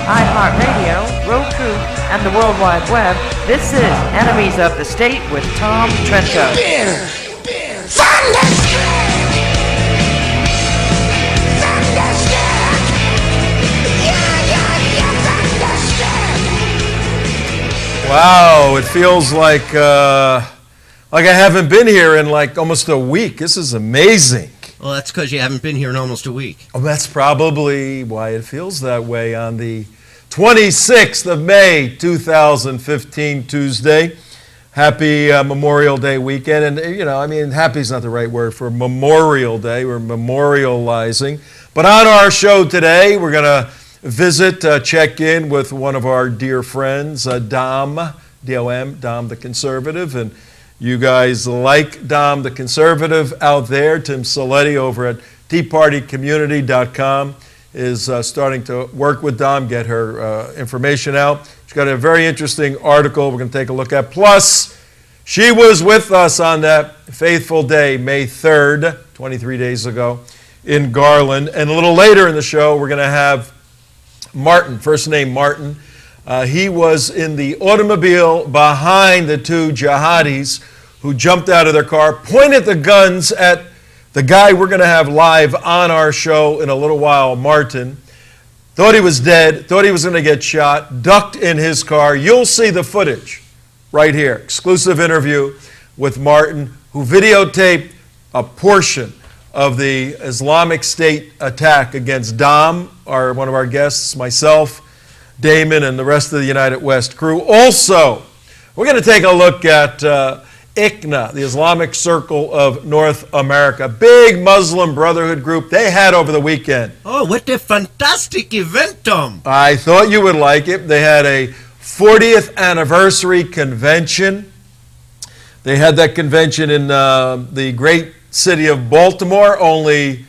iHeartRadio, Roku, and the World Wide Web. This is Enemies of the State with Tom Trento. Wow, it feels like I haven't been here in like almost a week. This is amazing. Well, that's because you haven't been here in almost a week. Oh, that's probably why it feels that way on the 26th of May, 2015, Tuesday. Happy Memorial Day weekend. And, happy is not the right word for Memorial Day. We're memorializing. But on our show today, we're going to visit, check in with one of our dear friends, Dom, D-O-M, Dom the Conservative. And you guys like Dom the Conservative out there. Tim Saletti over at TeaPartyCommunity.com is starting to work with Dom, get her information out. She's got a very interesting article we're going to take a look at. Plus, she was with us on that faithful day, May 3rd, 23 days ago, in Garland. And a little later in the show, we're going to have Martin, first name Martin. He was in the automobile behind the two jihadis who jumped out of their car, pointed the guns at the guy we're going to have live on our show in a little while, Martin. Thought he was dead, thought he was going to get shot, ducked in his car. You'll see the footage right here. Exclusive interview with Martin, who videotaped a portion of the Islamic State attack against Dom, one of our guests, myself, Damon, and the rest of the United West crew. Also, we're going to take a look at ICNA, the Islamic Circle of North America, big Muslim Brotherhood group they had over the weekend. Oh, what a fantastic event, Tom. I thought you would like it. They had a 40th anniversary convention. They had that convention in the great city of Baltimore. Only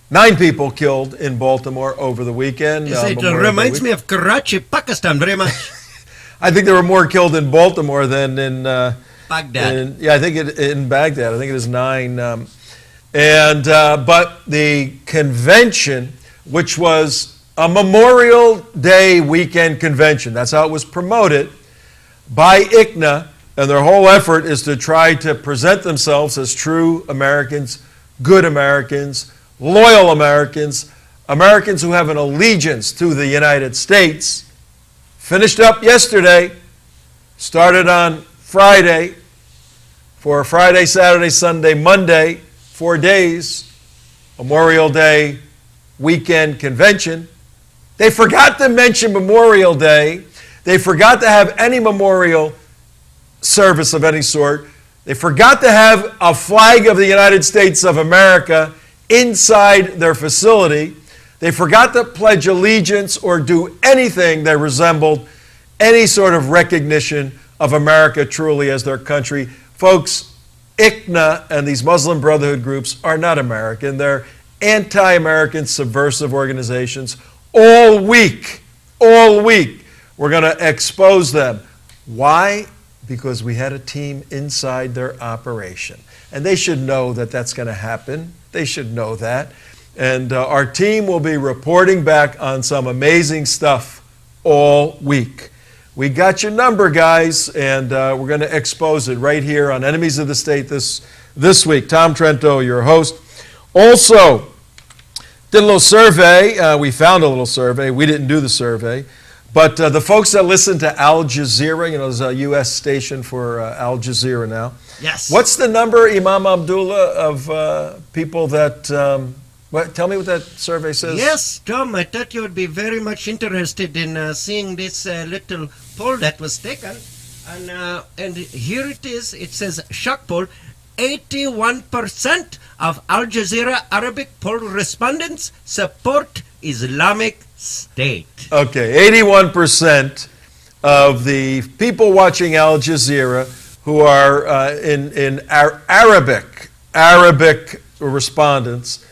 9 people killed in Baltimore over the weekend. It reminds me of Karachi, Pakistan, very much. I think there were more killed in Baltimore than in Baghdad. I think in Baghdad. I think it is 9. But the convention, which was a Memorial Day weekend convention, that's how it was promoted by ICNA, and their whole effort is to try to present themselves as true Americans, good Americans, loyal Americans, Americans who have an allegiance to the United States. Finished up yesterday, started on Friday, for Friday, Saturday, Sunday, Monday, 4 days, Memorial Day weekend convention. They forgot to mention Memorial Day. They forgot to have any memorial service of any sort. They forgot to have a flag of the United States of America inside their facility. They forgot to pledge allegiance or do anything that resembled any sort of recognition of America truly as their country. Folks, ICNA and these Muslim Brotherhood groups are not American. They're anti-American subversive organizations. All week, we're going to expose them. Why? Because we had a team inside their operation. And they should know that that's going to happen. They should know that. And our team will be reporting back on some amazing stuff all week. We got your number, guys, and we're going to expose it right here on Enemies of the State this week. Tom Trento, your host. Also, did a little survey. We found a little survey. We didn't do the survey. But the folks that listen to Al Jazeera, there's a U.S. station for Al Jazeera now. Yes. What's the number, Imam Abdullah, of people that... tell me what that survey says. Yes, Tom, I thought you would be very much interested in seeing this little poll that was taken. And here it is. It says, shock poll, 81% of Al Jazeera Arabic poll respondents support Islamic State. Okay, 81% of the people watching Al Jazeera who are in Arabic respondents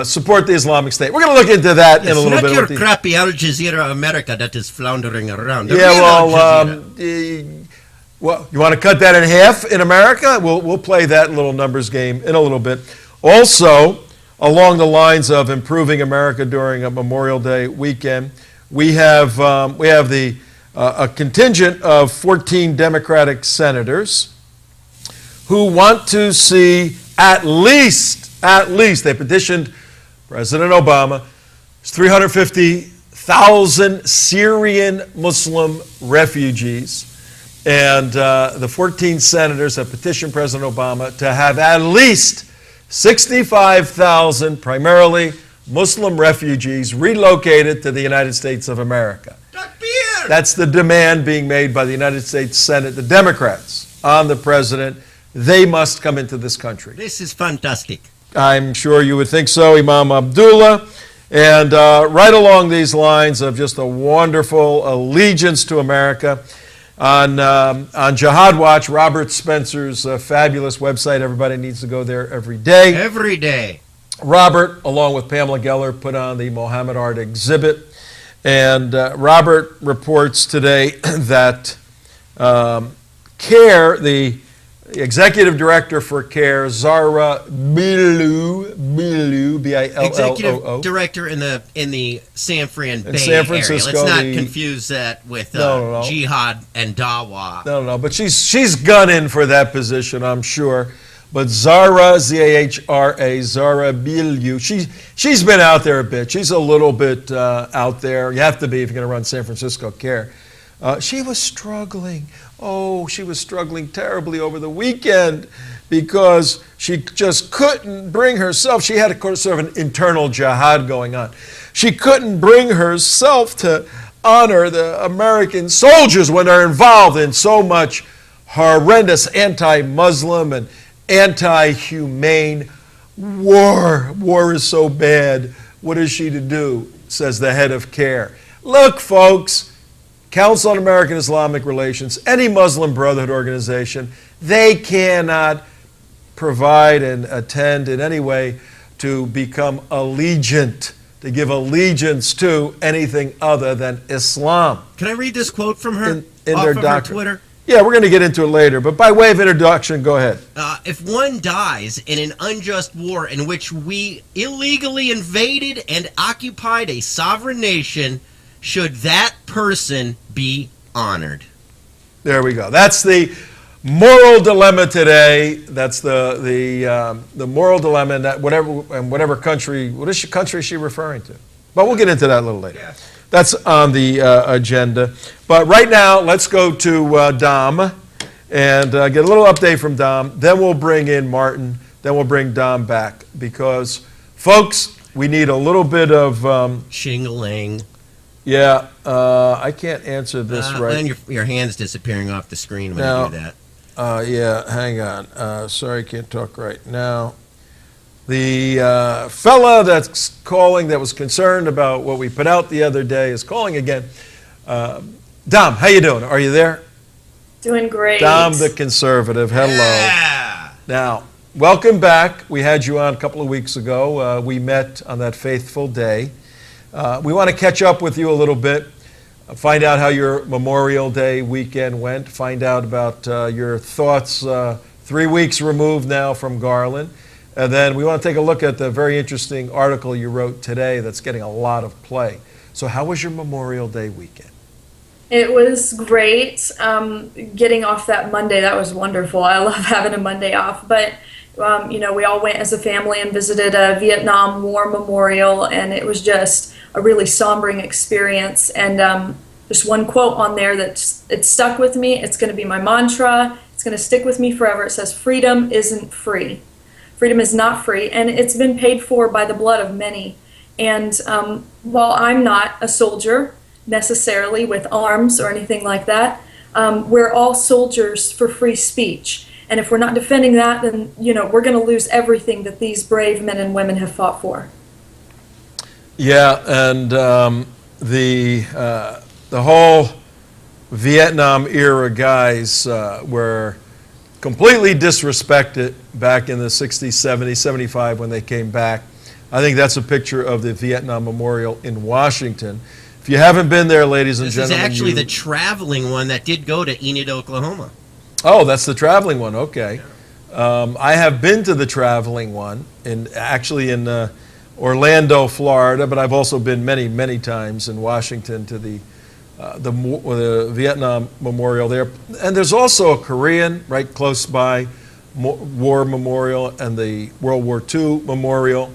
support the Islamic State. We're going to look into that in a little bit. It's not your crappy Al Jazeera America that is floundering around. Well, you want to cut that in half in America? We'll play that little numbers game in a little bit. Also, along the lines of improving America during a Memorial Day weekend, we have a contingent of 14 Democratic senators who want to see at least, they petitioned President Obama, 350,000 Syrian Muslim refugees. And the 14 senators have petitioned President Obama to have at least 65,000 primarily Muslim refugees relocated to the United States of America. That's the demand being made by the United States Senate, the Democrats, on the president. They must come into this country. This is fantastic. I'm sure you would think so, Imam Abdullah. And right along these lines of just a wonderful allegiance to America, on Jihad Watch, Robert Spencer's fabulous website. Everybody needs to go there every day. Every day. Robert, along with Pamela Geller, put on the Mohammed Art exhibit. And Robert reports today that CARE, the executive director for CARE, Zara Billoo, B-I-L-L-O-O. Executive director in the San Fran Bay San Francisco, area. Let's not confuse that with No. Jihad and Dawa. No, but she's gunning for that position, I'm sure. But Zara, Z-A-H-R-A, Zara Billoo, she's been out there a bit. She's a little bit out there. You have to be if you're going to run San Francisco CARE. She was struggling. Oh, she was struggling terribly over the weekend because she just couldn't bring herself. She had sort of an internal jihad going on. She couldn't bring herself to honor the American soldiers when they're involved in so much horrendous anti-Muslim and anti-humane war. War is so bad. What is she to do, says the head of CARE. Look, folks, Council on American Islamic Relations, any Muslim Brotherhood organization, they cannot provide and attend in any way to become allegiant, to give allegiance to anything other than Islam. Can I read this quote from her In off their of her doctrine. Twitter? Yeah, we're going to get into it later, but by way of introduction, go ahead. If one dies in an unjust war in which we illegally invaded and occupied a sovereign nation, should that person be honored? There we go. That's the moral dilemma today. That's the moral dilemma in that whatever country. What country is she referring to? But we'll get into that a little later. Yeah. That's on the agenda. But right now, let's go to Dom and get a little update from Dom. Then we'll bring in Martin. Then we'll bring Dom back because, folks, we need a little bit of Shing-a-ling. Yeah, I can't answer this right. And your hand's disappearing off the screen when Now, you do that. Yeah, hang on. Sorry, can't talk right now. The fella that's calling that was concerned about what we put out the other day is calling again. Dom, how you doing? Are you there? Doing great. Dom the conservative, hello. Yeah. Now, welcome back. We had you on a couple of weeks ago. We met on that faithful day. We want to catch up with you a little bit, find out how your Memorial Day weekend went, find out about your thoughts 3 weeks removed now from Garland. And then we want to take a look at the very interesting article you wrote today that's getting a lot of play. So how was your Memorial Day weekend? It was great. Getting off that Monday, that was wonderful. I love having a Monday off. But, we all went as a family and visited a Vietnam War memorial, and it was just a really sombering experience. And just one quote on there it stuck with me. It's going to be my mantra. It's going to stick with me forever. It says, "Freedom isn't free. Freedom is not free, and it's been paid for by the blood of many." And while I'm not a soldier necessarily with arms or anything like that, we're all soldiers for free speech. And if we're not defending that, then we're going to lose everything that these brave men and women have fought for. Yeah, and the whole Vietnam era guys were completely disrespected back in the 60s, 70s, 75 when they came back. I think that's a picture of the Vietnam Memorial in Washington. If you haven't been there, ladies and This gentlemen. is actually the traveling one that did go to Enid, Oklahoma. Oh, that's the traveling one, okay. I have been to the traveling one, actually in Orlando, Florida, but I've also been many, many times in Washington to the Vietnam Memorial there. And there's also a Korean right close by War Memorial and the World War II Memorial.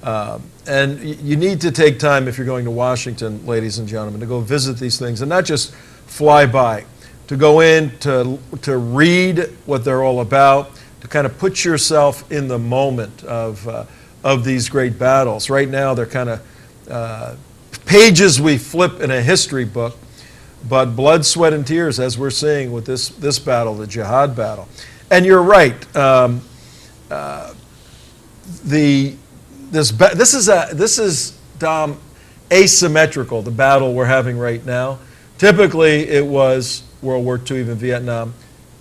And you need to take time if you're going to Washington, ladies and gentlemen, to go visit these things and not just fly by, to go in, to read what they're all about, to kind of put yourself in the moment of these great battles. Right now, they're kind of pages we flip in a history book, but blood, sweat, and tears, as we're seeing with this battle, the Jihad battle. And you're right. This is asymmetrical, the battle we're having right now. Typically, it was World War II, even Vietnam.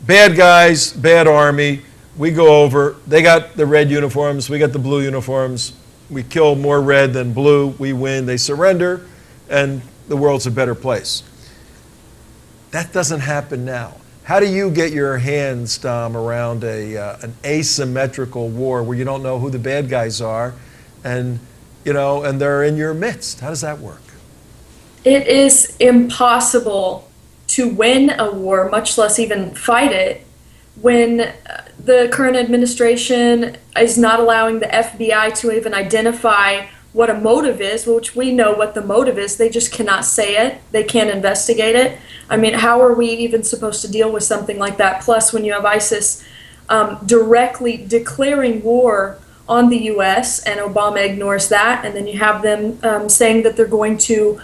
Bad guys, bad army. We go over. They got the red uniforms. We got the blue uniforms. We kill more red than blue. We win. They surrender, and the world's a better place. That doesn't happen now. How do you get your hands, Dom, around an asymmetrical war where you don't know who the bad guys are, and they're in your midst? How does that work? It is impossible to win a war, much less even fight it, when the current administration is not allowing the FBI to even identify what a motive is, which we know what the motive is. They just cannot say it. They can't investigate it. I mean, how are we even supposed to deal with something like that? Plus, when you have ISIS directly declaring war on the U.S., and Obama ignores that, and then you have them saying that they're going to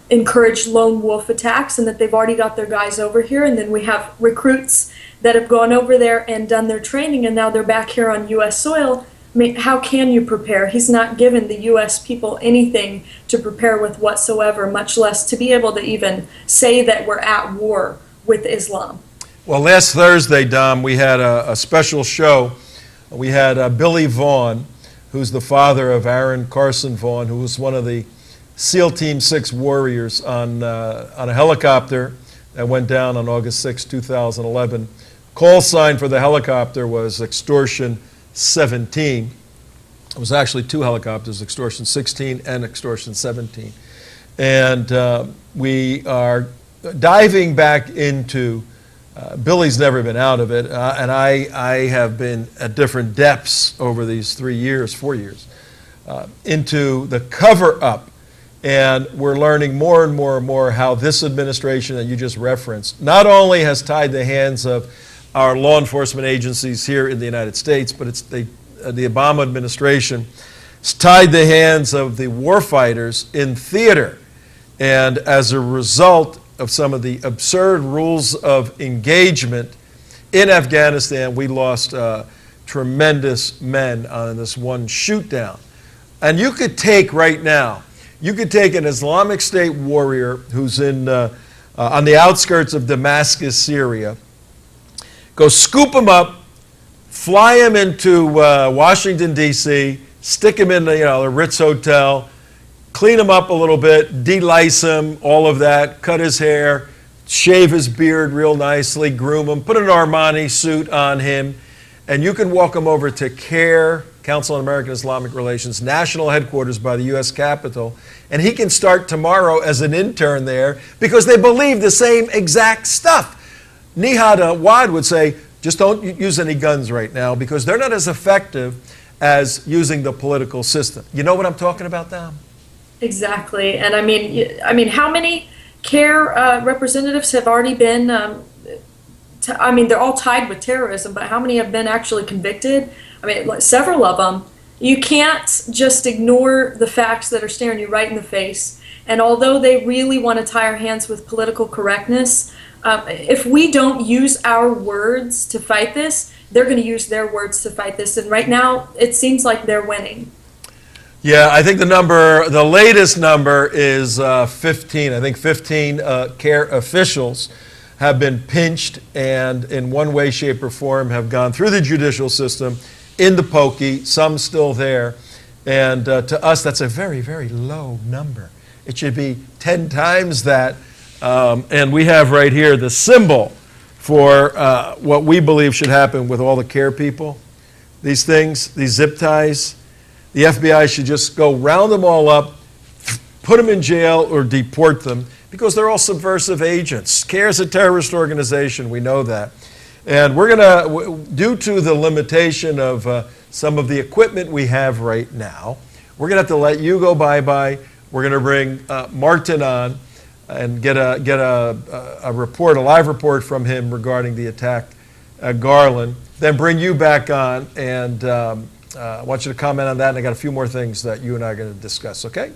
encourage lone wolf attacks and that they've already got their guys over here, and then we have recruits that have gone over there and done their training, and now they're back here on U.S. soil. I mean, how can you prepare? He's not given the U.S. people anything to prepare with whatsoever, much less to be able to even say that we're at war with Islam. Well, last Thursday, Dom, we had a special show. We had Billy Vaughn, who's the father of Aaron Carson Vaughn, who was one of the SEAL Team 6 warriors on a helicopter that went down on August 6, 2011. Call sign for the helicopter was Extortion 17. It was actually two helicopters, Extortion 16 and Extortion 17. And we are diving back into, Billy's never been out of it, and I have been at different depths over these 4 years, into the cover-up. And we're learning more and more and more how this administration that you just referenced not only has tied the hands of our law enforcement agencies here in the United States, but it's the Obama administration has tied the hands of the warfighters in theater. And as a result of some of the absurd rules of engagement in Afghanistan, we lost tremendous men on this one shoot down. And you could take right now, you could take an Islamic State warrior who's on the outskirts of Damascus, Syria, go scoop him up, fly him into Washington, D.C., stick him in the Ritz Hotel, clean him up a little bit, de-lice him, all of that, cut his hair, shave his beard real nicely, groom him, put an Armani suit on him, and you can walk him over to CARE, Council on American Islamic Relations, national headquarters by the U.S. Capitol, and he can start tomorrow as an intern there because they believe the same exact stuff. Jihad Wad would say, just don't use any guns right now because they're not as effective as using the political system. You know what I'm talking about, Dom? Exactly. And I mean, how many CARE representatives have already been, they're all tied with terrorism, but how many have been actually convicted? I mean, several of them. You can't just ignore the facts that are staring you right in the face. And although they really want to tie our hands with political correctness, if we don't use our words to fight this, they're going to use their words to fight this. And right now, it seems like they're winning. Yeah, I think the latest number is 15. I think 15 CARE officials have been pinched and in one way, shape, or form have gone through the judicial system in the pokey, some still there. And to us, that's a very, very low number. It should be 10 times that. And we have right here the symbol for what we believe should happen with all the CARE people. These things, these zip ties, the FBI should just go round them all up, put them in jail, or deport them, because they're all subversive agents. CARE is a terrorist organization, we know that. And we're going to, due to the limitation of some of the equipment we have right now, we're going to have to let you go bye-bye. We're going to bring Martin on and get a report, a live report from him regarding the attack at Garland. Then bring you back on, and I want you to comment on that. And I got a few more things that you and I are going to discuss, okay?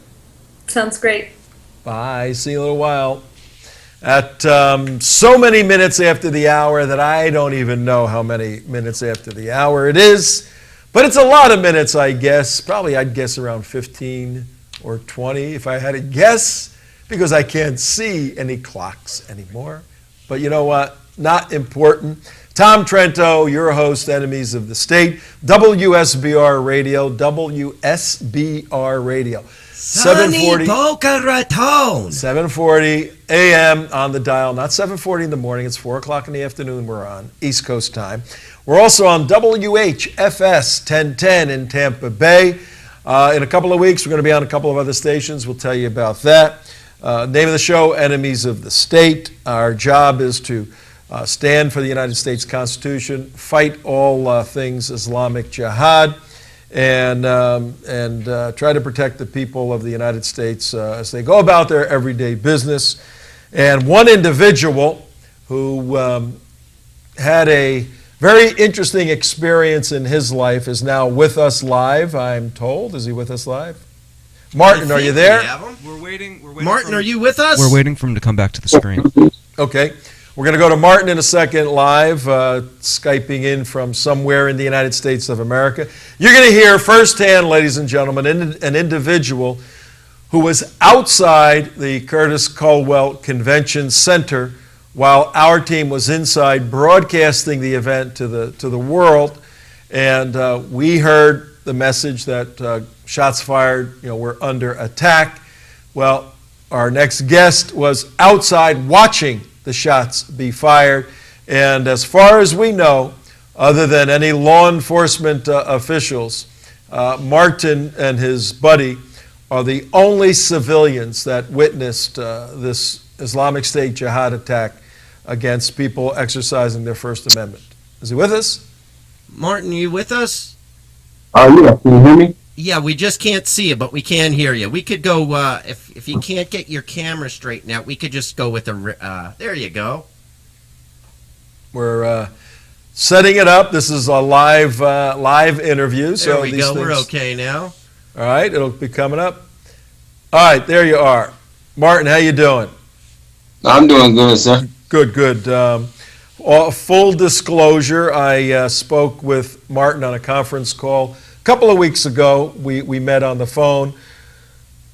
Sounds great. Bye. See you in a little while. At so many minutes after the hour that I don't even know how many minutes after the hour it is, but it's a lot of minutes, I guess. Probably I'd guess around 15 or 20 if I had to guess, because I can't see any clocks anymore. But you know what? Not important. Tom Trento, your host, Enemies of the State, WSBR Radio, WSBR Radio. 7:40 a.m. on the dial, not 7:40 in the morning, it's 4 o'clock in the afternoon we're on, East Coast time. We're also on WHFS 1010 in Tampa Bay. In a couple of weeks, we're going to be on a couple of other stations. We'll tell you about that. Name of the show, Enemies of the State. Our job is to stand for the United States Constitution, fight all things Islamic Jihad, and try to protect the people of the United States as they go about their everyday business. And one individual who had a very interesting experience in his life is now with us live, I'm told. Is he with us live? Martin, are you there? We're waiting. Martin, are you with us? We're waiting for him to come back to the screen. Okay. We're going to go to Martin in a second live, Skyping in from somewhere in the United States of America. You're going to hear firsthand, ladies and gentlemen, an individual who was outside the Curtis Culwell Convention Center while our team was inside broadcasting the event to the world. And we heard the message that shots fired, we're under attack. Well, our next guest was outside watching the shots be fired, and as far as we know, other than any law enforcement officials, Martin and his buddy are the only civilians that witnessed this Islamic State jihad attack against people exercising their First Amendment. Is he with us? Martin, are you with us? Yeah, can you hear me? Yeah, we just can't see you, but we can hear you. We could go, if you can't get your camera straightened out, we could just go with there you go. We're setting it up. This is a live interview. There we go. We're okay now. All right, it'll be coming up. All right, there you are. Martin, how you doing? I'm doing good, sir. Good. Full disclosure, I spoke with Martin on a conference call a couple of weeks ago. We met on the phone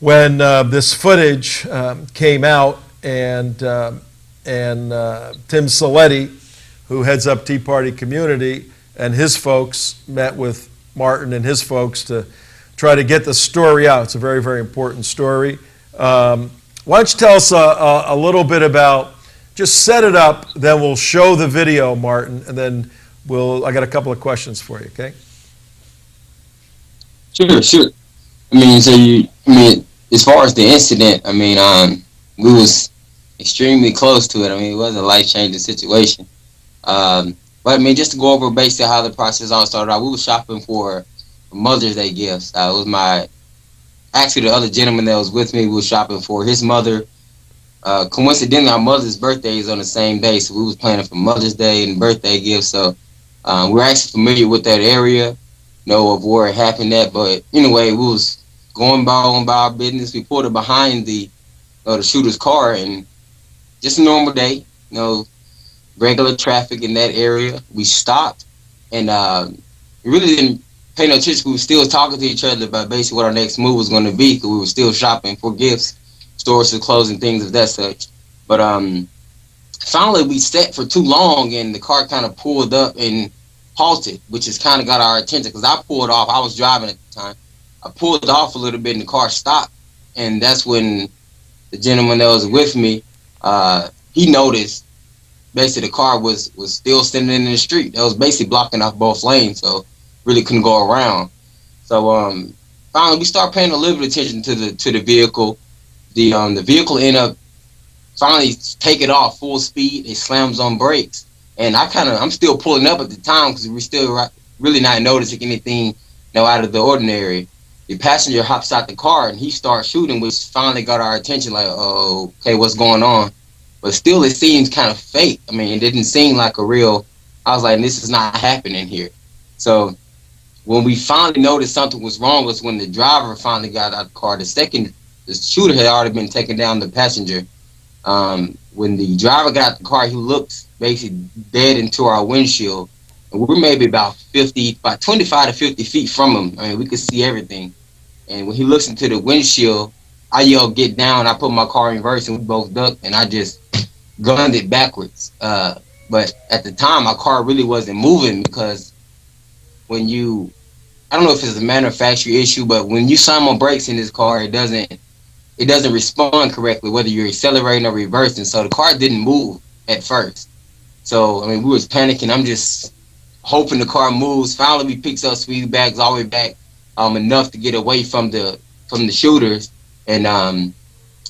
when this footage came out, and Tim Saletti, who heads up Tea Party Community, and his folks met with Martin and his folks to try to get the story out. It's a very, very important story. Why don't you tell us a little bit about, just set it up, then we'll show the video, Martin, and then I got a couple of questions for you, okay? Sure. As far as the incident, we was extremely close to it. It was a life-changing situation. But just to go over basically how the process all started out, we were shopping for Mother's Day gifts. It was the other gentleman that was with me, we was shopping for his mother. Coincidentally, our mother's birthday is on the same day, so we was planning for Mother's Day and birthday gifts. So we're actually familiar with that area, of where it happened at. But anyway, we was going by our business. We pulled it behind the shooter's car, and just a normal day, regular traffic in that area. We stopped, and we really didn't pay no attention. We were still talking to each other about basically what our next move was going to be, because we were still shopping for gifts. Stores were closing, things of that such. But finally we sat for too long, and the car kind of pulled up and halted, which has kind of got our attention, because I pulled off. I was driving at the time. I pulled off a little bit, and the car stopped. And that's when the gentleman that was with me, he noticed basically the car was still standing in the street. That was basically blocking off both lanes, so really couldn't go around. So finally we start paying a little bit of attention to the vehicle. The vehicle ended up finally taking off full speed. It slams on brakes, and I'm still pulling up at the time because we're still really not noticing anything out of the ordinary. The passenger hops out the car and he starts shooting, which finally got our attention. Like, oh, okay, what's going on? But still, it seems kind of fake. I mean, it didn't seem like a real. I was like, this is not happening here. So when we finally noticed something was wrong was when the driver finally got out of the car. The shooter had already been taking down the passenger. When the driver got out the car, he looked basically dead into our windshield. And we were maybe about 25 to 50 feet from him. I mean, we could see everything. And when he looks into the windshield, I yelled, "Get down." I put my car in reverse and we both ducked, and I just gunned it backwards. But at the time, my car really wasn't moving because I don't know if it's a manufacturing issue, but when you slam on brakes in this car, it doesn't respond correctly, whether you're accelerating or reversing. So the car didn't move at first. So, I mean, we was panicking. I'm just hoping the car moves. Finally, we picked up speed bags all the way back enough to get away from the shooters. And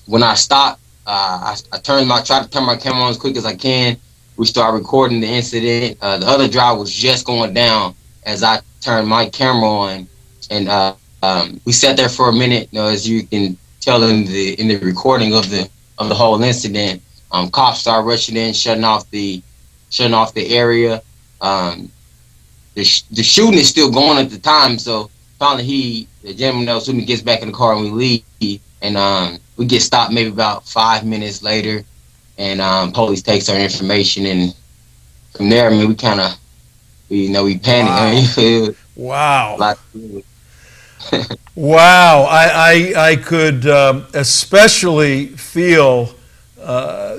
when I stopped, I tried to turn my camera on as quick as I can. We started recording the incident. The other driver was just going down as I turned my camera on, and we sat there for a minute. As you can tell in the recording of the whole incident, cops started rushing in, shutting off the area. The shooting is still going at the time, so finally the gentleman that was with me gets back in the car and we leave, and we get stopped maybe about 5 minutes later, and police takes our information, and from there, I mean, we kind of, we panic. Wow. Wow. Wow. I could especially feel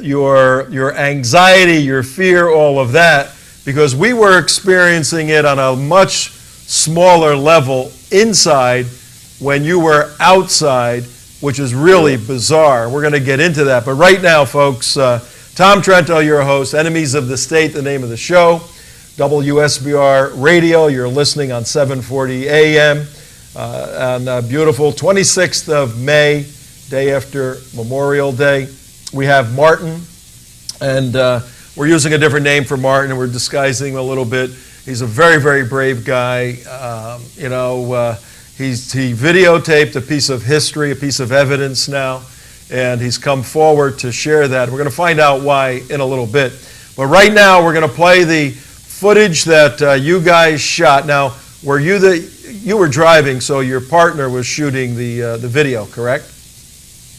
your anxiety, your fear, all of that, because we were experiencing it on a much smaller level inside when you were outside, which is really bizarre. We're going to get into that. But right now, folks, Tom Trento, your host, Enemies of the State, the name of the show. WSBR Radio, you're listening on 740 AM on a beautiful 26th of May, day after Memorial Day. We have Martin, and we're using a different name for Martin, and we're disguising him a little bit. He's a very, very brave guy. He videotaped a piece of history, a piece of evidence now, and he's come forward to share that. We're going to find out why in a little bit. But right now, we're going to play the footage that you guys shot. Now, you were driving, so your partner was shooting the video, correct?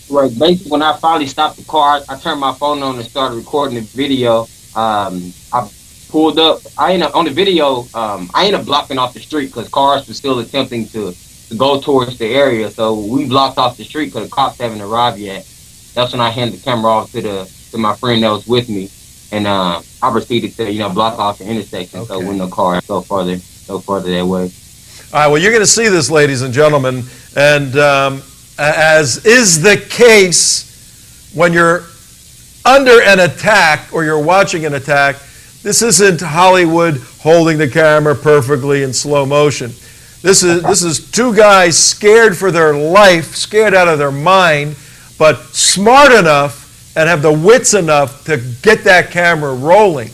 Right. Basically, when I finally stopped the car, I turned my phone on and started recording the video. I pulled up. On the video, I ended up blocking off the street because cars were still attempting to go towards the area. So we blocked off the street because the cops haven't arrived yet. That's when I handed the camera off to my friend that was with me, and I proceeded to block off the intersection. Okay. So when the car go further that way. All right. Well, you're going to see this, ladies and gentlemen, and as is the case when you're under an attack or you're watching an attack, this isn't Hollywood holding the camera perfectly in slow motion. This is two guys scared for their life, scared out of their mind, but smart enough and have the wits enough to get that camera rolling.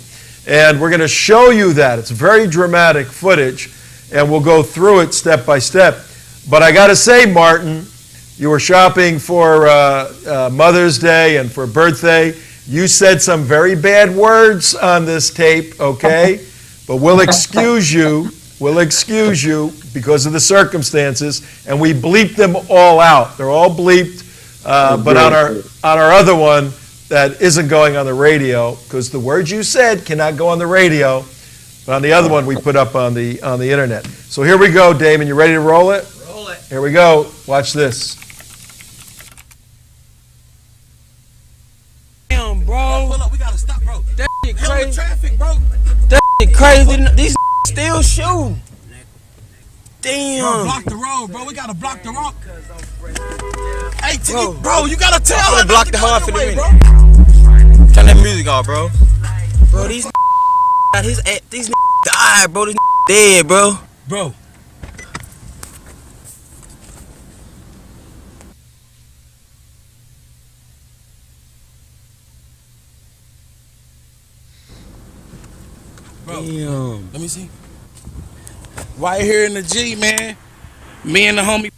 And we're going to show you that. It's very dramatic footage, and we'll go through it step by step. But I got to say, Martin, you were shopping for Mother's Day and for birthday. You said some very bad words on this tape, okay? But we'll excuse you. We'll excuse you because of the circumstances, and we bleeped them all out. They're all bleeped, but on our other one that isn't going on the radio, because the words you said cannot go on the radio, but on the other one we put up on the internet. So here we go, Damon. You ready to roll it? Roll it. Here we go. Watch this. Damn, bro. Pull up, we gotta stop, bro. That shit Hell with crazy. traffic, bro. That shit crazy. These still shooting. Bro, Damn. block the road, bro. We gotta block the road. Hey, Bro. bro, you gotta tell I'm her gonna block not the to go horn that for the way, minute. bro. Turn that music off, bro. Bro, these died, bro. These dead, bro. Bro. Damn. Let me see. Right here in the G, man. Me and the homie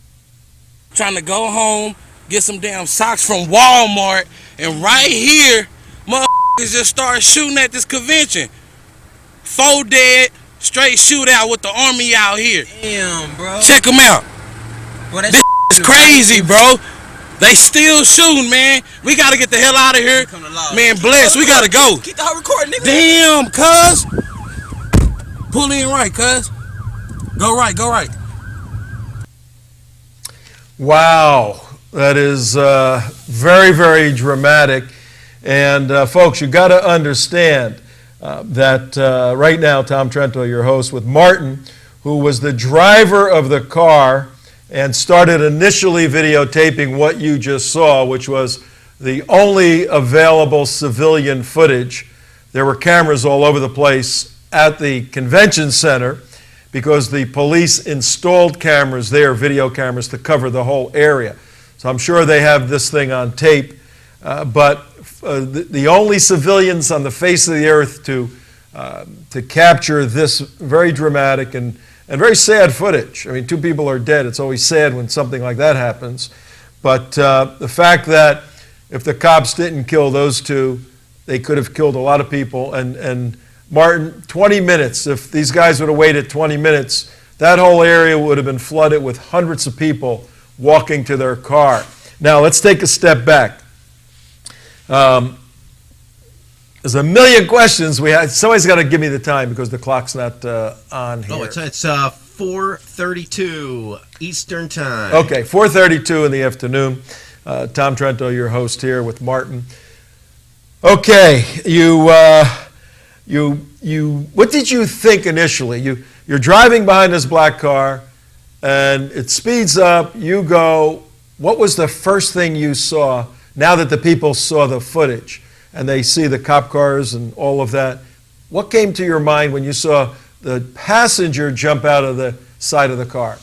trying to go home, get some damn socks from Walmart, and right here, motherfuckers just start shooting at this convention. 4 dead, straight shootout with the army out here. Damn, bro. Check them out. Bro, This is crazy, bro. They still shooting, man. We gotta get the hell out of here. Man, bless, we gotta go. Keep the whole recording, nigga. Damn, cuz. Pull in right, cuz. Go right, go right. Wow, that is very, very dramatic. And folks, you got to understand that right now, Tom Trento, your host, with Martin, who was the driver of the car and started initially videotaping what you just saw, which was the only available civilian footage. There were cameras all over the place at the convention center because the police installed cameras there, video cameras, to cover the whole area. So I'm sure they have this thing on tape. But the only civilians on the face of the earth to capture this very dramatic and very sad footage. I mean, 2 people are dead. It's always sad when something like that happens. But the fact that if the cops didn't kill those 2, they could have killed a lot of people. And Martin, 20 minutes, if these guys would have waited 20 minutes, that whole area would have been flooded with hundreds of people walking to their car. Now, let's take a step back. There's a million questions we had. Somebody's got to give me the time because the clock's not on here. Oh, it's 4:32 Eastern Time. Okay, 4:32 in the afternoon. Tom Trento, your host here with Martin. Okay, what did you think initially? You're driving behind this black car, and it speeds up. You go. What was the first thing you saw now that the people saw the footage and they see the cop cars and all of that? What came to your mind when you saw the passenger jump out of the side of the car?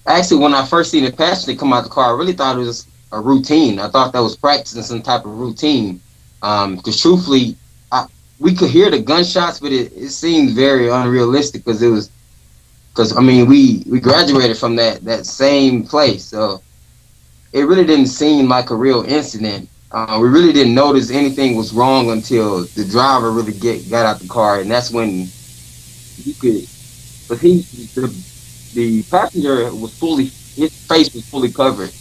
Actually, when I first seen the passenger come out the car, I really thought it was a routine. I thought that was practicing some type of routine. Because truthfully, we could hear the gunshots, but it seemed very unrealistic because we graduated from that same place, so it really didn't seem like a real incident. We really didn't notice anything was wrong until the driver really got out the car, and that's when you could. But the passenger his face was fully covered.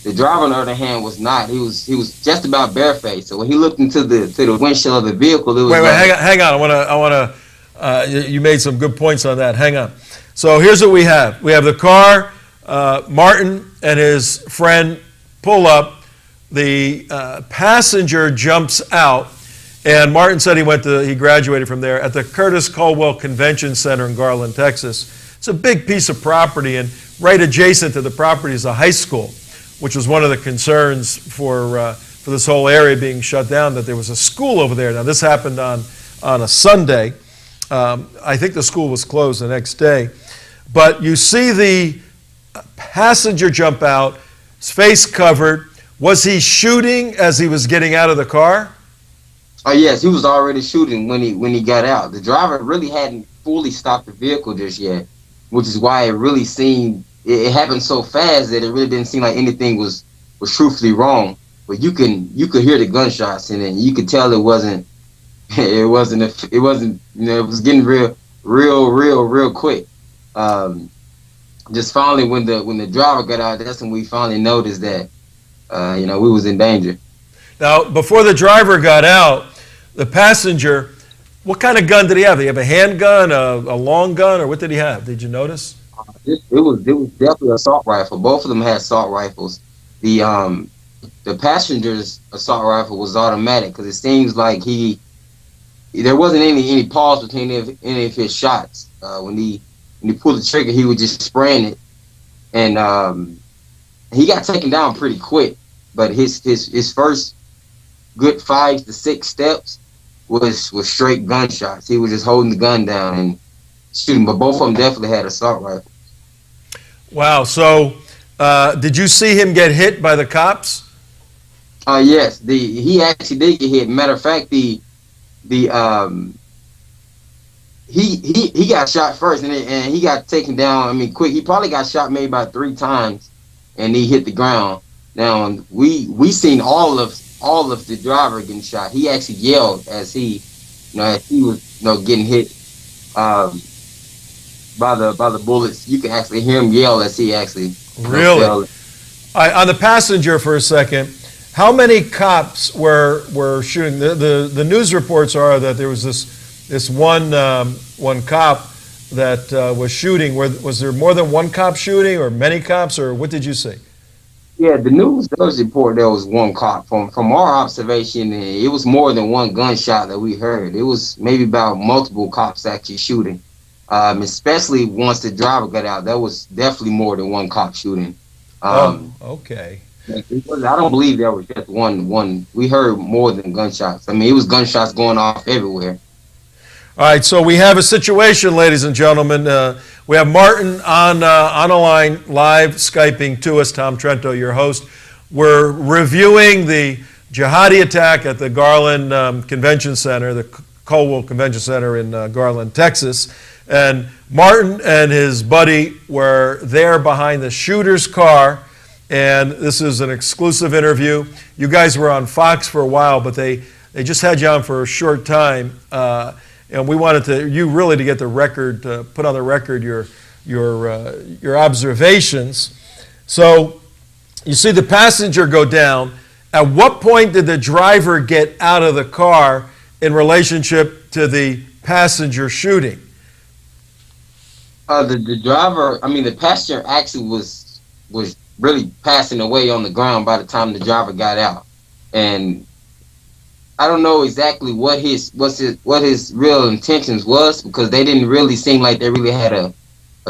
The driver, on the other hand, was not. He was just about barefaced. So when he looked into the windshield of the vehicle, it was hang on. I want to. You made some good points on that. Hang on. So here's what we have. We have the car. Martin and his friend pull up. The passenger jumps out, and Martin said he graduated from there at the Curtis Caldwell Convention Center in Garland, Texas. It's a big piece of property, and right adjacent to the property is a high school, which was one of the concerns for this whole area being shut down, that there was a school over there. Now, this happened on a Sunday. I think the school was closed the next day. But you see the passenger jump out, his face covered. Was he shooting as he was getting out of the car? Oh yes, he was already shooting when he got out. The driver really hadn't fully stopped the vehicle just yet, which is why it really seemed it happened so fast that it really didn't seem like anything was truthfully wrong. But you could hear the gunshots, and then you could tell it wasn't. It was getting real quick. Just finally, when the driver got out, that's when we finally noticed that we was in danger. Now, before the driver got out, the passenger, what kind of gun did he have? Did he have a handgun, a long gun, or what did he have? Did you notice? It was definitely an assault rifle. Both of them had assault rifles. The passenger's assault rifle was automatic because it seems like there wasn't any pause between any of his shots. When he pulled the trigger, he was just spraying it, and he got taken down pretty quick. But his first good 5 to 6 steps was straight gunshots. He was just holding the gun down and shooting. But both of them definitely had assault rifles. Wow. So did you see him get hit by the cops? Yes. He actually did get hit. Matter of fact, he got shot first, and he got taken down. I mean, quick. He probably got shot maybe about 3 times, and he hit the ground. Now we seen all of the driver getting shot. He actually yelled as he was getting hit by the bullets. You can actually hear him yell as he actually Really? All right, on the passenger for a second, how many cops were shooting? The news reports are that there was this one cop that was shooting. Was there more than one cop shooting, or many cops, or what did you see? Yeah, the news does report there was one cop. From our observation, it was more than one gunshot that we heard. It was maybe about multiple cops actually shooting. Especially once the driver got out, that was definitely more than one cop shooting. Okay. I don't believe there was just one. We heard more than gunshots. I mean, it was gunshots going off everywhere. All right, so we have a situation, ladies and gentlemen. We have Martin on a line, live Skyping to us. Tom Trento, your host. We're reviewing the jihadi attack at the Garland Convention Center, the Colwell Convention Center in Garland, Texas. And Martin and his buddy were there behind the shooter's car, and this is an exclusive interview. You guys were on Fox for a while, but they just had you on for a short time, and we wanted to get the record, put on the record your observations. So you see the passenger go down. At what point did the driver get out of the car in relationship to the passenger shooting? The driver, I mean, the passenger actually was really passing away on the ground by the time the driver got out, and I don't know exactly what his real intentions was, because they didn't really seem like they really had a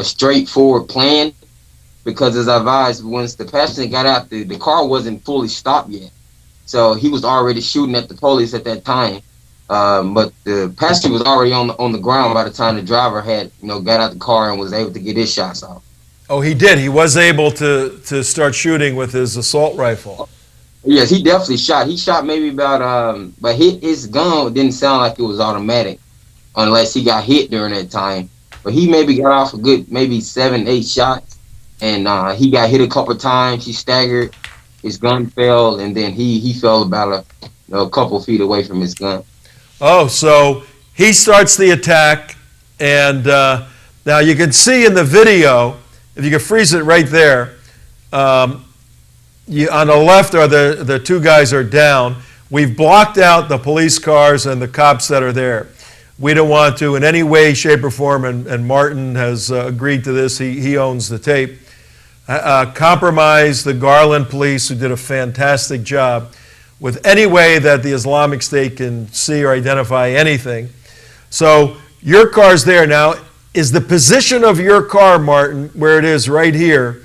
straightforward plan. Because as I advised, once the passenger got out, the car wasn't fully stopped yet, so he was already shooting at the police at that time. But the passenger was already on the ground by the time the driver had got out the car and was able to get his shots off. Oh, he did. He was able to start shooting with his assault rifle. Yes, he definitely shot. He shot maybe about but his gun didn't sound like it was automatic, unless he got hit during that time. But he maybe got off a good maybe 7-8 shots, and he got hit a couple of times. He staggered, his gun fell, and then he fell about a couple feet away from his gun. Oh, so he starts the attack, and now you can see in the video, if you can freeze it right there, on the left are the two guys are down. We've blocked out the police cars and the cops that are there. We don't want to in any way, shape, or form, and Martin has agreed to this, he owns the tape, compromise the Garland police, who did a fantastic job with any way that the Islamic State can see or identify anything. So your car's there now. Is the position of your car, Martin, where it is right here,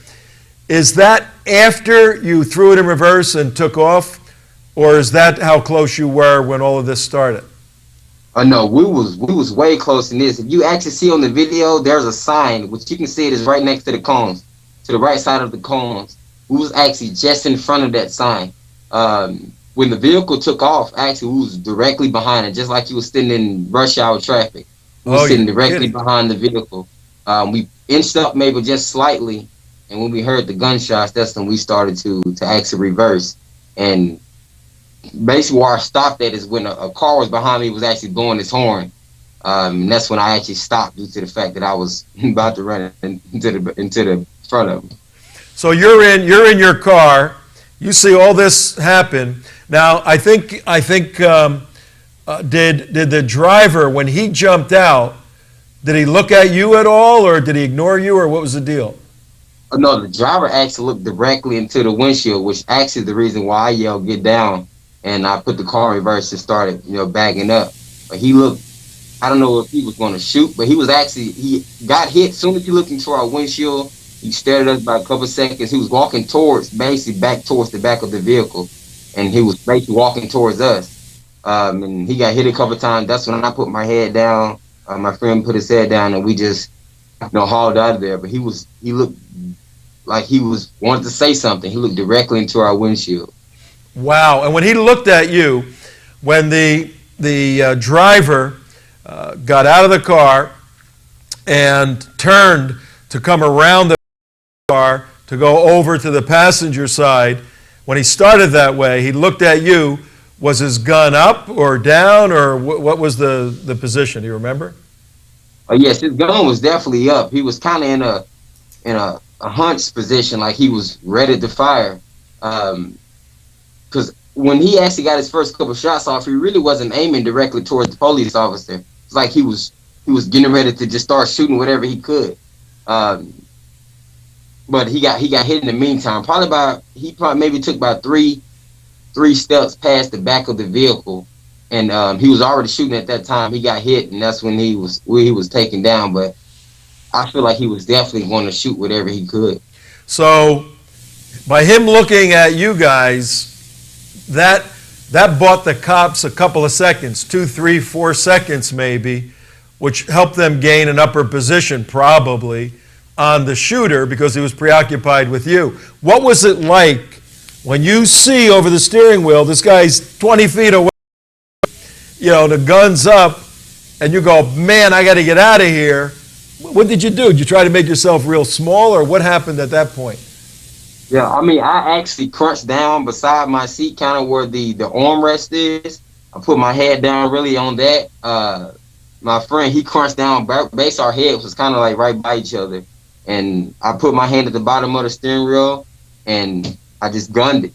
is that after you threw it in reverse and took off, or is that how close you were when all of this started? No, we was way close in this. If you actually see on the video, there's a sign, which you can see it is right next to the cones, to the right side of the cones. We was actually just in front of that sign. When the vehicle took off, actually, we was directly behind it, just like you was sitting in rush hour traffic. We were sitting directly behind the vehicle. We inched up maybe just slightly, and when we heard the gunshots, that's when we started to actually reverse. And basically where I stopped at is when a car was behind me, was actually blowing its horn. And that's when I actually stopped, due to the fact that I was about to run into the front of him. So you're in your car. You see all this happen. Now, I think did the driver, when he jumped out, did he look at you at all, or did he ignore you, or what was the deal? No, the driver actually looked directly into the windshield, which actually the reason why I yelled, "Get down," and I put the car in reverse and started, backing up. But he looked, I don't know if he was going to shoot, but he got hit. As soon as he looked into our windshield, he stared at us by a couple of seconds. He was walking back towards the back of the vehicle, and he was basically walking towards us. And he got hit a couple of times. That's when I put my head down. My friend put his head down, and we just, hauled out of there. But he looked like he wanted to say something. He looked directly into our windshield. Wow! And when he looked at you, when the driver got out of the car and turned to come around the car to go over to the passenger side. When he started that way, he looked at you. Was his gun up or down, or what was the position? Do you remember? Yes, his gun was definitely up. He was kind of in a hunch position, like he was ready to fire. Because when he actually got his first couple shots off, he really wasn't aiming directly towards the police officer. It's like he was getting ready to just start shooting whatever he could. But he got hit in the meantime. He probably maybe took about three steps past the back of the vehicle, and he was already shooting at that time. He got hit, and that's when he was taken down. But I feel like he was definitely going to shoot whatever he could. So, by him looking at you guys, that bought the cops a couple of seconds, 2, 3, 4 seconds maybe, which helped them gain an upper position probably on the shooter because he was preoccupied with you. What was it like when you see over the steering wheel this guy's 20 feet away, the gun's up, and you go, man, I got to get out of here? What did you do? Did you try to make yourself real small, or what happened at that point? Yeah, I mean, I actually crunched down beside my seat, kind of where the armrest is. I put my head down really on that. My friend, he crunched down, base our heads was kind of like right by each other. And I put my hand at the bottom of the steering wheel, and I just gunned it,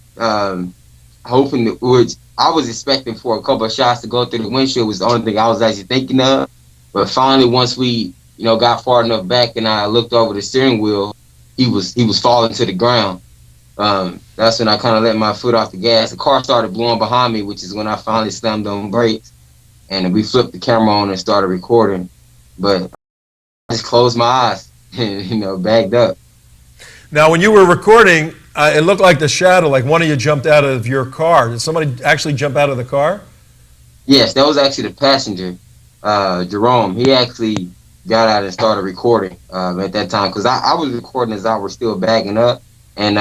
hoping that, which I was expecting for a couple of shots to go through the windshield was the only thing I was actually thinking of. But finally, once we, got far enough back and I looked over the steering wheel, he was falling to the ground. That's when I kind of let my foot off the gas. The car started blowing behind me, which is when I finally slammed on brakes, and we flipped the camera on and started recording. But I just closed my eyes and, bagged up. Now, when you were recording, it looked like the shadow, like one of you jumped out of your car. Did somebody actually jump out of the car? Yes, that was actually the passenger, Jerome. He actually got out and started recording at that time, because I was recording as I was still bagging up. And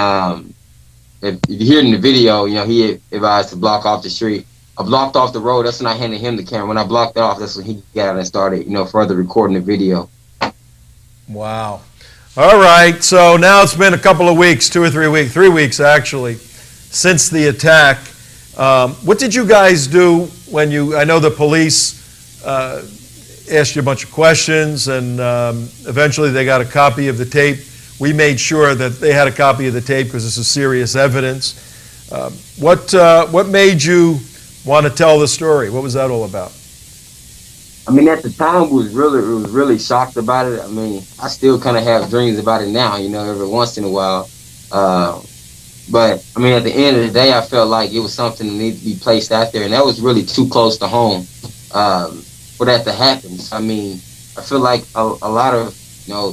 if you hear in the video, he advised to block off the street. I blocked off the road. That's when I handed him the camera. When I blocked it off, that's when he got out and started, further recording the video. Wow. All right. So now it's been a couple of weeks, 2 or 3 weeks, 3 weeks actually, since the attack. What did you guys do when I know the police asked you a bunch of questions, and eventually they got a copy of the tape. We made sure that they had a copy of the tape because this is serious evidence. What made you want to tell the story? What was that all about? I mean, at the time, we was really shocked about it. I mean, I still kind of have dreams about it now, every once in a while. But I mean, at the end of the day, I felt like it was something that needed to be placed out there, and that was really too close to home for that to happen. I mean, I feel like a lot of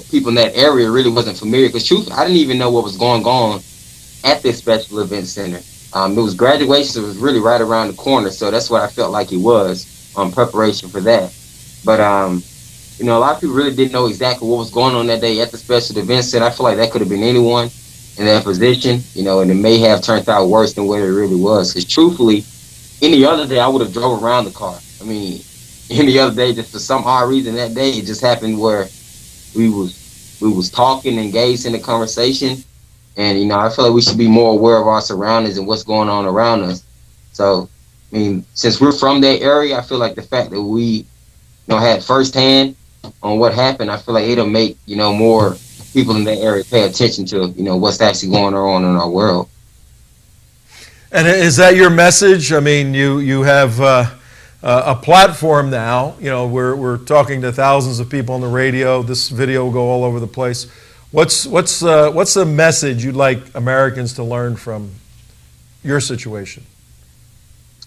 people in that area really wasn't familiar, because truthfully, I didn't even know what was going on at this special event center. It was graduation, it was really right around the corner, so that's what I felt like it was on preparation for that. But a lot of people really didn't know exactly what was going on that day at the special event center. I feel like that could have been anyone in that position, and it may have turned out worse than what it really was. Because truthfully, any other day I would have drove around the car. I mean, any other day, just for some odd reason that day, it just happened where we was talking, engaged in the conversation, and I feel like we should be more aware of our surroundings and what's going on around us. So, I mean, since we're from that area, I feel like the fact that we had firsthand on what happened, I feel like it'll make more people in that area pay attention to what's actually going on in our world. And is that your message? I mean, you have a platform now. We're talking to thousands of people on the radio. This video will go all over the place. What's the message you'd like Americans to learn from your situation?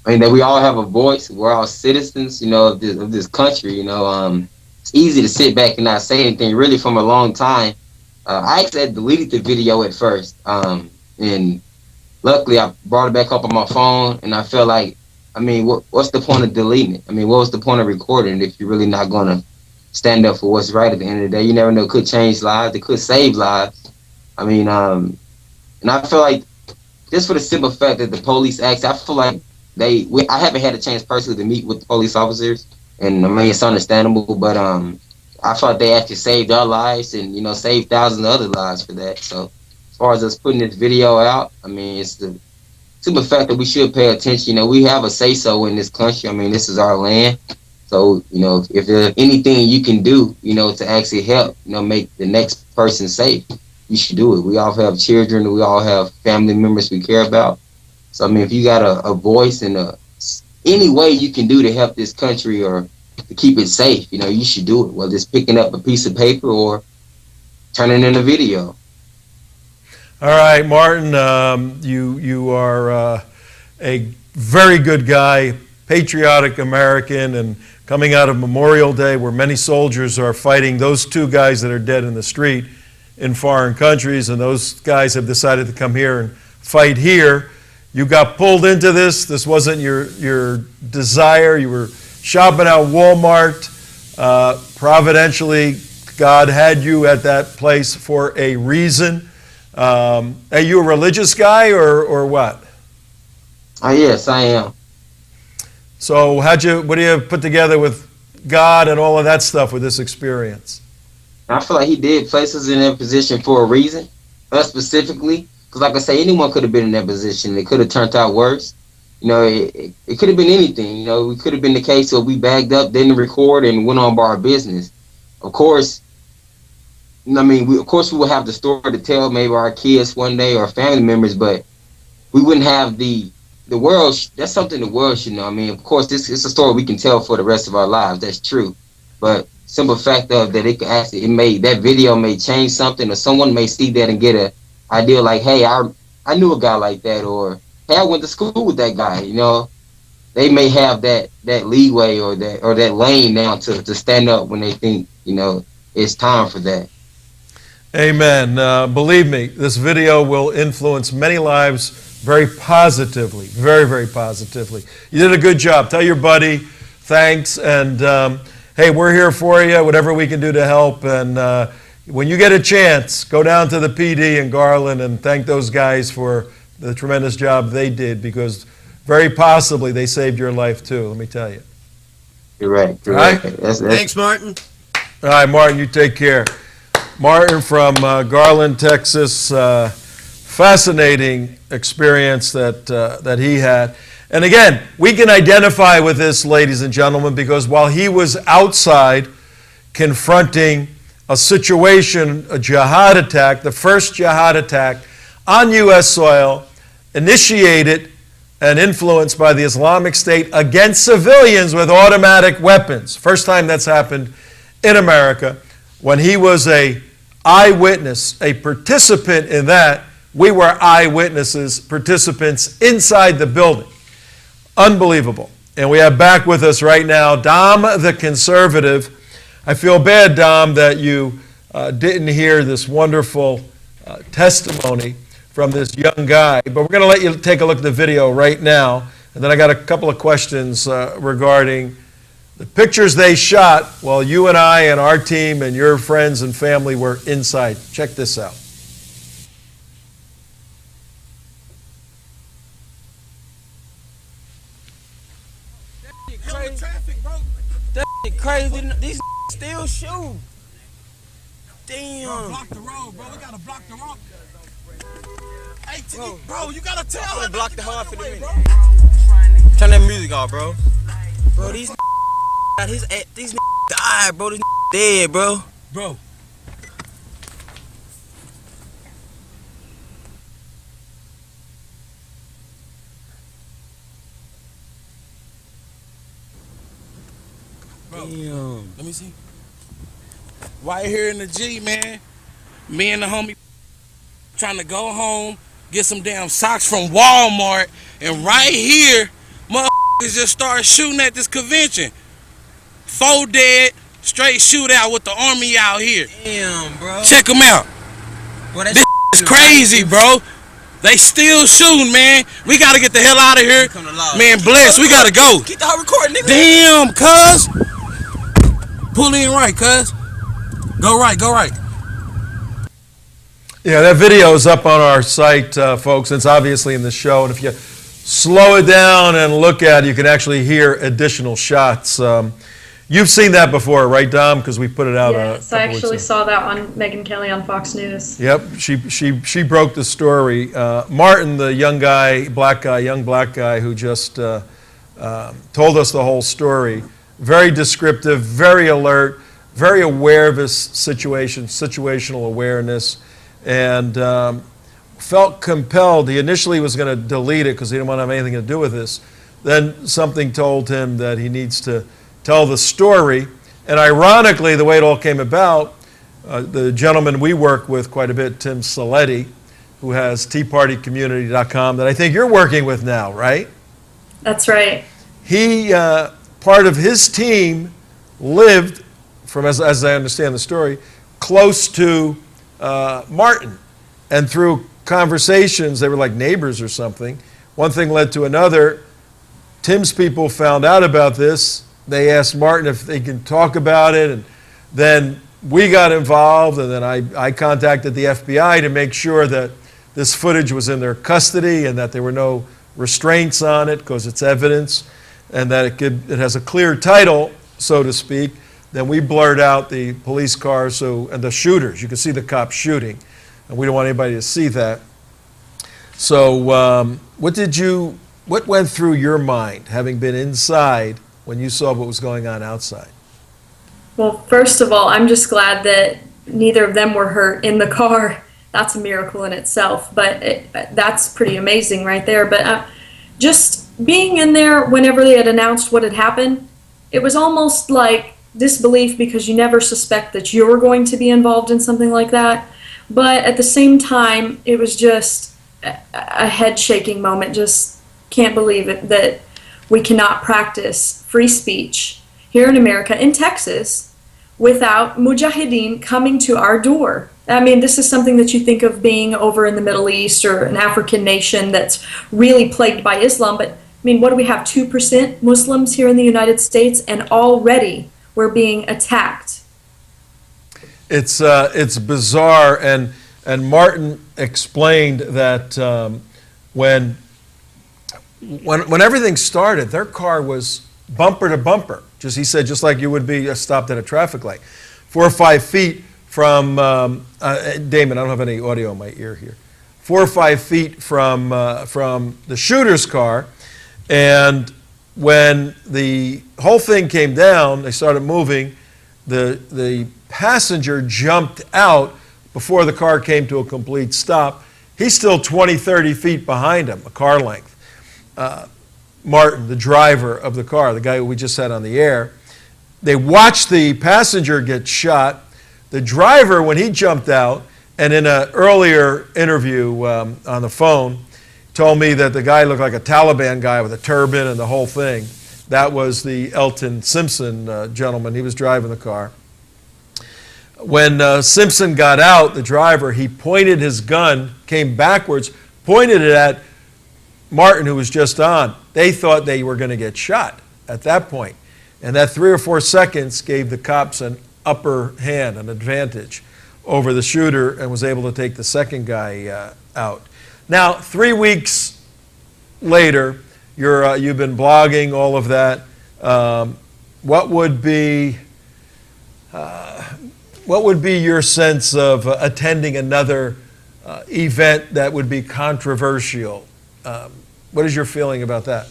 I mean, that we all have a voice. We're all citizens, of this country. It's easy to sit back and not say anything. Really, from a long time, I actually had deleted the video at first, and luckily I brought it back up on my phone. And I felt like, I mean, what's the point of deleting it? I mean, what was the point of recording it if you're really not going to stand up for what's right at the end of the day? You never know. It could change lives. It could save lives. I mean, and I feel like just for the simple fact that the police acts, I feel like I haven't had a chance personally to meet with the police officers, and I mean it's understandable, but I felt they actually saved our lives and saved thousands of other lives for that. So as far as us putting this video out, I mean it's the simple fact that we should pay attention. We have a say so in this country. I mean, this is our land. So, if there's anything you can do, to actually help, make the next person safe, you should do it. We all have children. We all have family members we care about. So, I mean, if you got a voice and any way you can do to help this country or to keep it safe, you should do it. Whether it's picking up a piece of paper or turning in a video. All right, Martin, you are a very good guy, patriotic American, and coming out of Memorial Day where many soldiers are fighting those two guys that are dead in the street in foreign countries, and those guys have decided to come here and fight here. You got pulled into this. This wasn't your desire. You were shopping at Walmart. Providentially, God had you at that place for a reason. Are you a religious guy or what? Yes, I am. So what do you put together with God and all of that stuff with this experience? I feel like he did place us in that position for a reason, us specifically. Because like I say, anyone could have been in that position. It could have turned out worse. It could have been anything. We could have been the case where we bagged up, didn't record, and went on about our business. Of course, we will have the story to tell maybe our kids one day or family members, but we wouldn't have the world. That's something the world should know. I mean, of course, this is a story we can tell for the rest of our lives. That's true. But simple fact of that that video may change something, or someone may see that and get an idea like, hey, I knew a guy like that, or hey, I went to school with that guy. They may have that leeway or that lane now to stand up when they think it's time for that. Amen. Believe me, this video will influence many lives very positively, very, very positively. You did a good job. Tell your buddy thanks, and hey, we're here for you, whatever we can do to help. And when you get a chance, go down to the PD in Garland and thank those guys for the tremendous job they did, because very possibly they saved your life too, let me tell you. You're right. All right? Thanks, Martin. All right, Martin, you take care. Martin from Garland, Texas. Fascinating experience that he had. And again, we can identify with this, ladies and gentlemen, because while he was outside confronting a situation, a jihad attack, the first jihad attack on U.S. soil, initiated and influenced by the Islamic State against civilians with automatic weapons. First time that's happened in America. When he was an eyewitness, a participant in that, we were eyewitnesses, participants inside the building. Unbelievable. And we have back with us right now Dom the Conservative. I feel bad, Dom, that you didn't hear this wonderful testimony from this young guy. But we're going to let you take a look at the video right now. And then I got a couple of questions regarding the pictures they shot while you and I and our team and your friends and family were inside. Check this out. Crazy. These still shoot. Damn. Bro, block the road, bro. We gotta block the road. Hey, bro, you gotta tell her. Block the hard for the way, minute. bro. Turn that music off, bro. Bro, these died, bro. These dead, bro. Bro. Damn. Let me see. Right here in the G, man. Me and the homie trying to go home, get some damn socks from Walmart, and right here, motherfuckers just started shooting at this convention. 4 dead, straight shootout with the army out here. Damn, bro. Check them out. Bro, This is crazy, bro. They still shooting, man. We gotta get the hell out of here. Man, bless, we gotta go. Keep the hot recording, nigga. Damn, cuz. Pull in right, cuz. Go right, go right. Yeah, that video is up on our site, folks. It's obviously in the show. And if you slow it down and look at it, you can actually hear additional shots. You've seen that before, right, Dom? Because we put it out. Yes, I actually saw that on Megyn Kelly on Fox News. Yep, she broke the story. Martin, the young black guy who just told us the whole story, very descriptive, very alert, very aware of his situation, situational awareness, and felt compelled. He initially was going to delete it because he didn't want to have anything to do with this. Then something told him that he needs to tell the story. And ironically, the way it all came about, the gentleman we work with quite a bit, Tim Saletti, who has TeaPartyCommunity.com, that I think you're working with now, right? That's right. He, part of his team, lived, as I understand the story, close to Martin. And through conversations, they were like neighbors or something. One thing led to another. Tim's people found out about this. They asked Martin if they can talk about it, and then we got involved, and then I contacted the FBI to make sure that this footage was in their custody and that there were no restraints on it because it's evidence, and that it has a clear title, so to speak. Then we blurred out the police cars and the shooters. You can see the cops shooting, and we don't want anybody to see that. So what went through your mind, having been inside, when you saw what was going on outside? Well, first of all, I'm just glad that neither of them were hurt in the car. That's a miracle in itself, but that's pretty amazing right there. But just being in there whenever they had announced what had happened, it was almost like disbelief because you never suspect that you're going to be involved in something like that. But at the same time, it was just a head-shaking moment. Just can't believe it that we cannot practice free speech here in America, in Texas, without mujahideen coming to our door. I mean, this is something that you think of being over in the Middle East or an African nation that's really plagued by Islam. But, I mean, what do we have, 2% Muslims here in the United States? And already we're being attacked. It's bizarre. And Martin explained that when everything started, their car was bumper to bumper. He said, just like you would be stopped at a traffic light. 4 or 5 feet from, Damon, I don't have any audio in my ear here. 4 or 5 feet from the shooter's car. And when the whole thing came down, they started moving, the passenger jumped out before the car came to a complete stop. He's still 20, 30 feet behind him, a car length. Martin, the driver of the car, the guy who we just had on the air, they watched the passenger get shot. The driver, when he jumped out, and in an earlier interview on the phone, told me that the guy looked like a Taliban guy with a turban and the whole thing. That was the Elton Simpson gentleman. He was driving the car. When Simpson got out, the driver, he pointed his gun, came backwards, pointed it at Martin, who was just on. They thought they were going to get shot at that point. And that 3 or 4 seconds gave the cops an upper hand, an advantage over the shooter, and was able to take the second guy out. Now, 3 weeks later, you've been blogging, all of that. What would be your sense of attending another event that would be controversial? What is your feeling about that?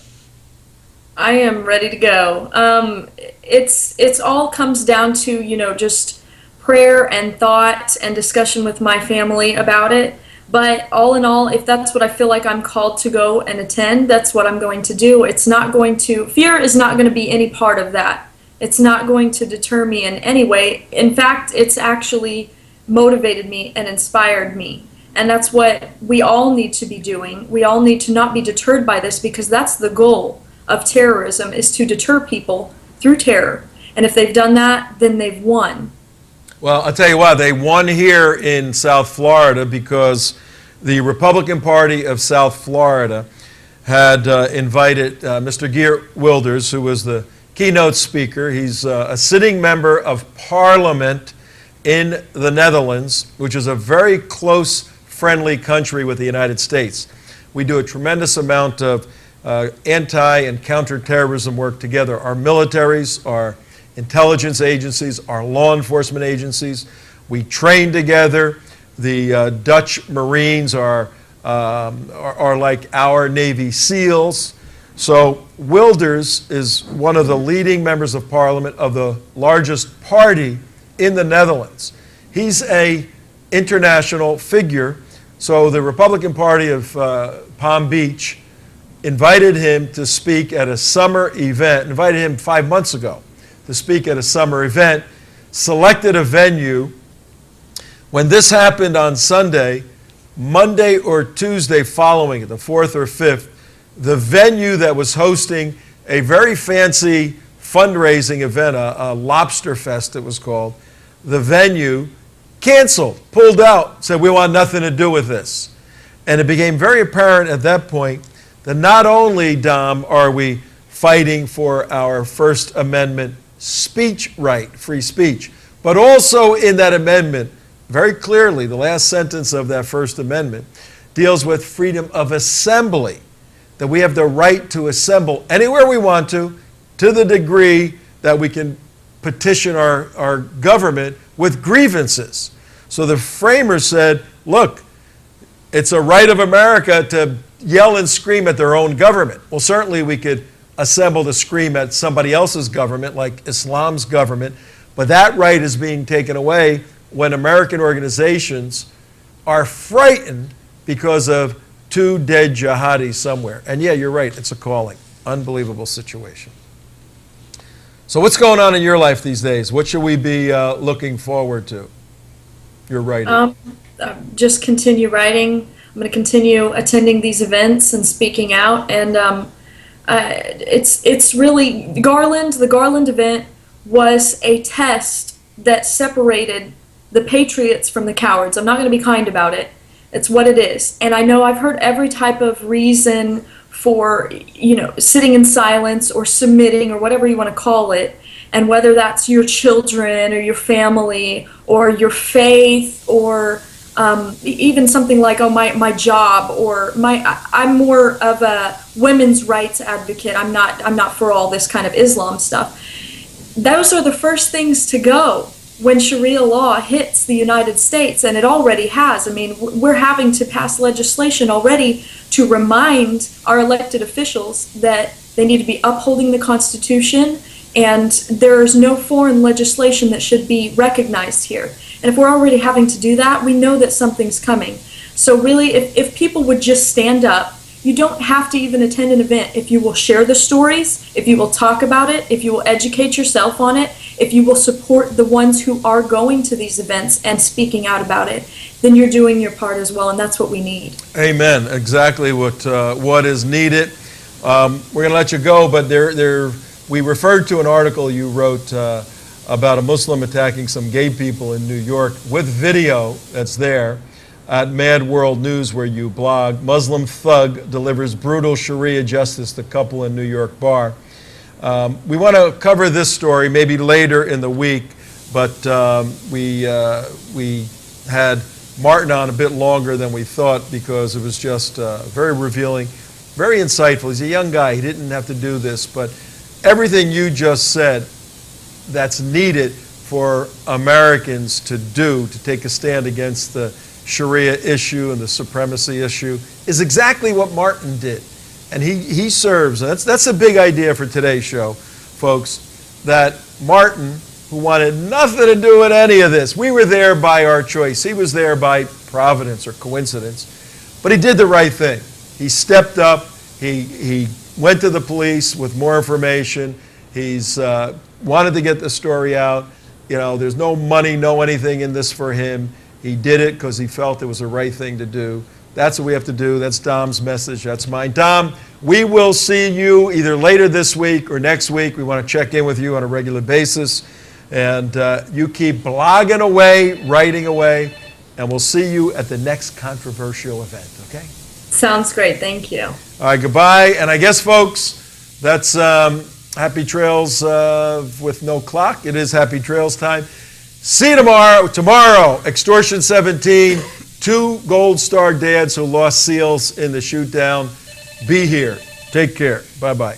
I am ready to go. It's all comes down to, just prayer and thought and discussion with my family about it. But all in all, if that's what I feel like I'm called to go and attend, that's what I'm going to do. Fear is not going to be any part of that. It's not going to deter me in any way. In fact, it's actually motivated me and inspired me. And that's what we all need to be doing. We all need to not be deterred by this, because that's the goal of terrorism, is to deter people through terror. And if they've done that, then they've won. Well, I'll tell you what, they won here in South Florida because the Republican Party of South Florida had invited Mr. Geert Wilders, who was the keynote speaker. He's a sitting member of Parliament in the Netherlands, which is a very close, friendly country with the United States. We do a tremendous amount of anti- and counterterrorism work together. Our militaries are intelligence agencies, our law enforcement agencies. We train together. The Dutch Marines are like our Navy SEALs. So Wilders is one of the leading members of parliament of the largest party in the Netherlands. He's an international figure. So the Republican Party of Palm Beach invited him to speak at a summer event, invited him 5 months ago to speak at a summer event, selected a venue. When this happened on Sunday, Monday or Tuesday following it, the 4th or 5th, the venue that was hosting a very fancy fundraising event, a lobster fest it was called, the venue canceled, pulled out, said we want nothing to do with this. And it became very apparent at that point that not only, Dom, are we fighting for our First Amendment speech right, free speech, but also in that amendment, very clearly, the last sentence of that First Amendment deals with freedom of assembly, that we have the right to assemble anywhere we want to the degree that we can petition our government with grievances. So the framers said, look, it's a right of America to yell and scream at their own government. Well, certainly we could assemble to scream at somebody else's government, like Islam's government, but that right is being taken away when American organizations are frightened because of 2 dead jihadis somewhere. And yeah, you're right, it's a calling. Unbelievable situation. So what's going on in your life these days? What should we be looking forward to? You're writing. Just continue writing. I'm going to continue attending these events and speaking out. And it's really, the Garland event was a test that separated the patriots from the cowards. I'm not going to be kind about it. It's what it is. And I know I've heard every type of reason for, sitting in silence or submitting or whatever you want to call it. And whether that's your children or your family or your faith or even something like, my job or I'm more of a women's rights advocate. I'm not for all this kind of Islam stuff. Those are the first things to go when Sharia law hits the United States, and it already has. I mean, we're having to pass legislation already to remind our elected officials that they need to be upholding the Constitution, and there's no foreign legislation that should be recognized here. And if we're already having to do that, we know that something's coming. So really, if people would just stand up, you don't have to even attend an event. If you will share the stories, if you will talk about it, if you will educate yourself on it, if you will support the ones who are going to these events and speaking out about it, then you're doing your part as well, and that's what we need. Amen. Exactly what is needed. We're going to let you go, but we referred to an article you wrote about a Muslim attacking some gay people in New York with video that's there at Mad World News, where you blog. Muslim thug delivers brutal Sharia justice to couple in New York bar. We want to cover this story maybe later in the week, but we had Martin on a bit longer than we thought because it was just very revealing, very insightful. He's a young guy. He didn't have to do this, but everything you just said that's needed for Americans to do to take a stand against the Sharia issue and the supremacy issue is exactly what Martin did. And he serves, and that's a big idea for today's show, folks, that Martin, who wanted nothing to do with any of this, we were there by our choice. He was there by providence or coincidence, but he did the right thing. He stepped up. He went to the police with more information. He's wanted to get the story out. There's no money, no anything in this for him. He did it because he felt it was the right thing to do. That's what we have to do. That's Dom's message. That's mine. Dom, we will see you either later this week or next week. We want to check in with you on a regular basis. And you keep blogging away, writing away, and we'll see you at the next controversial event, okay? Sounds great. Thank you. All right, goodbye. And I guess, folks, that's Happy Trails with no clock. It is Happy Trails time. See you tomorrow. Tomorrow, Extortion 17, 2 Gold Star dads who lost SEALs in the shoot down. Be here. Take care. Bye-bye.